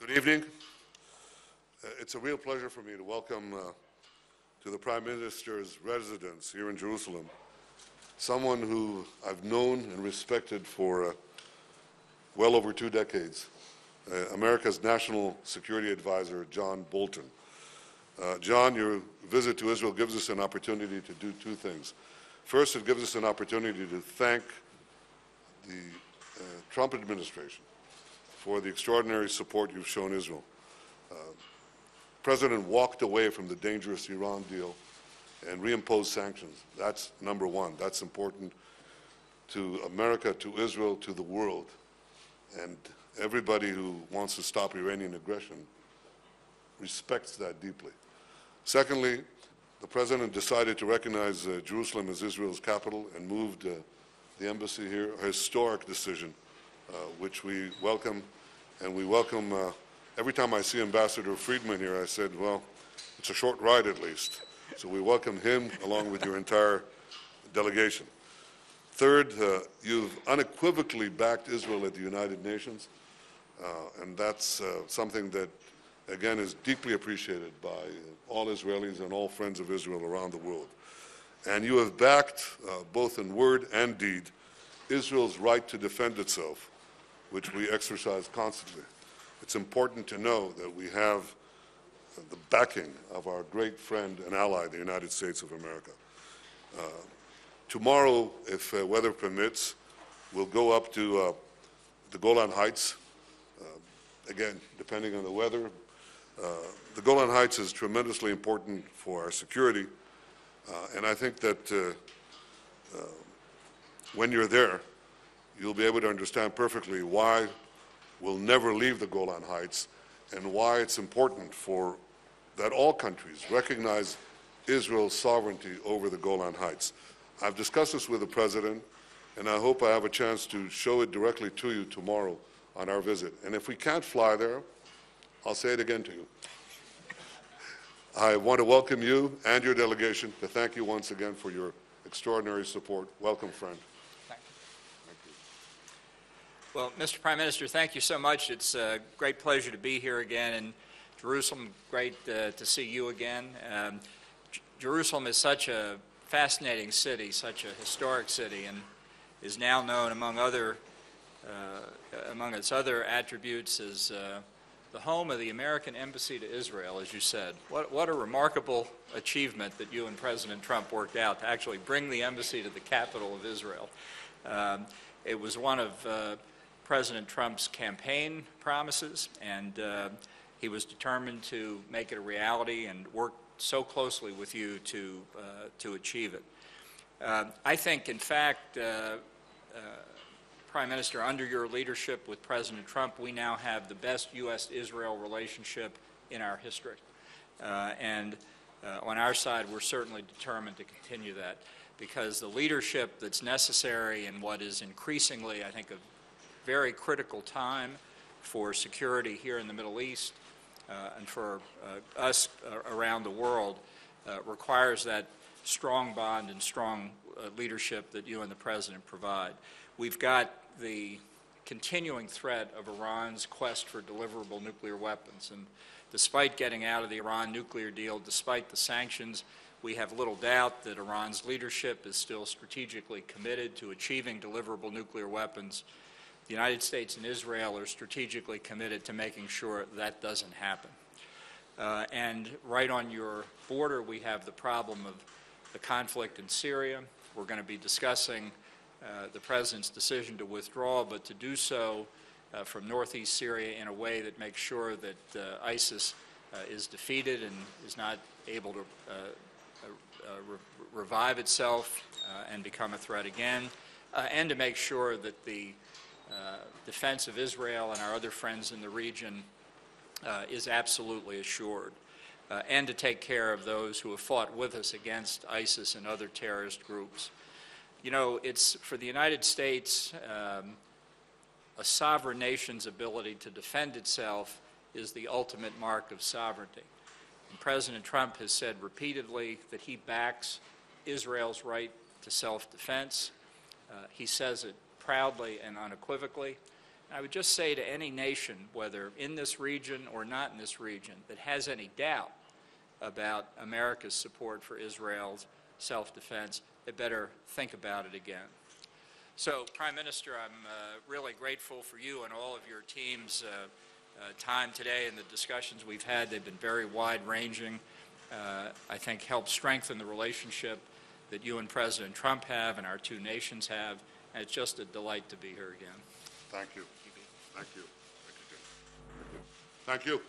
Good evening. It's a real pleasure for me to welcome to the Prime Minister's residence here in Jerusalem someone who I've known and respected for well over 2 decades, America's National Security Advisor, John Bolton. John, your visit to Israel gives us an opportunity to do 2 things. First, it gives us an opportunity to thank the Trump administration for the extraordinary support you've shown Israel. The President walked away from the dangerous Iran deal and reimposed sanctions. That's number 1. That's important to America, to Israel, to the world. And everybody who wants to stop Iranian aggression respects that deeply. Secondly, the President decided to recognize Jerusalem as Israel's capital and moved the embassy here, a historic decision, which we welcome. And we welcome, every time I see Ambassador Friedman here, I said, well, it's a short ride at least. So we welcome him along with your entire delegation. Third, you've unequivocally backed Israel at the United Nations, and that's something that, again, is deeply appreciated by all Israelis and all friends of Israel around the world. And you have backed, both in word and deed, Israel's right to defend itself, which we exercise constantly. It's important to know that we have the backing of our great friend and ally, the United States of America. Tomorrow, if weather permits, we'll go up to the Golan Heights. Again, depending on the weather. The Golan Heights is tremendously important for our security, and I think that when you're there, you'll be able to understand perfectly why we'll never leave the Golan Heights and why it's important for that all countries recognize Israel's sovereignty over the Golan Heights. I've discussed this with the President, and I hope I have a chance to show it directly to you tomorrow on our visit. And if we can't fly there, I'll say it again to you. I want to welcome you and your delegation, to thank you once again for your extraordinary support. Welcome, friend. Well, Mr. Prime Minister, thank you so much. It's a great pleasure to be here again in Jerusalem. Great to see you again. Jerusalem is such a fascinating city, such a historic city, and is now known among its other attributes as the home of the American Embassy to Israel, as you said. What a remarkable achievement that you and President Trump worked out to actually bring the embassy to the capital of Israel. It was one of President Trump's campaign promises, and he was determined to make it a reality and work so closely with you to achieve it. I think, in fact, Prime Minister, under your leadership with President Trump, we now have the best U.S.-Israel relationship in our history. And on our side, we're certainly determined to continue that, because the leadership that's necessary in what is increasingly, I think, a very critical time for security here in the Middle East and for us around the world requires that strong bond and strong leadership that you and the President provide. We've got the continuing threat of Iran's quest for deliverable nuclear weapons, and despite getting out of the Iran nuclear deal, despite the sanctions, we have little doubt that Iran's leadership is still strategically committed to achieving deliverable nuclear weapons. The United States and Israel are strategically committed to making sure that doesn't happen. And right on your border, we have the problem of the conflict in Syria. We're going to be discussing the President's decision to withdraw, but to do so from northeast Syria in a way that makes sure that ISIS is defeated and is not able to revive itself and become a threat again, and to make sure that the defense of Israel and our other friends in the region is absolutely assured, and to take care of those who have fought with us against ISIS and other terrorist groups. You know, it's for the United States, a sovereign nation's ability to defend itself is the ultimate mark of sovereignty. And President Trump has said repeatedly that he backs Israel's right to self-defense. He says it proudly and unequivocally. I would just say to any nation, whether in this region or not in this region, that has any doubt about America's support for Israel's self-defense, they better think about it again. So, Prime Minister, I'm really grateful for you and all of your team's time today and the discussions we've had. They've been very wide-ranging. I think help strengthen the relationship that you and President Trump have and our two nations have. And it's just a delight to be here again. Thank you. Thank you. Thank you. Thank you.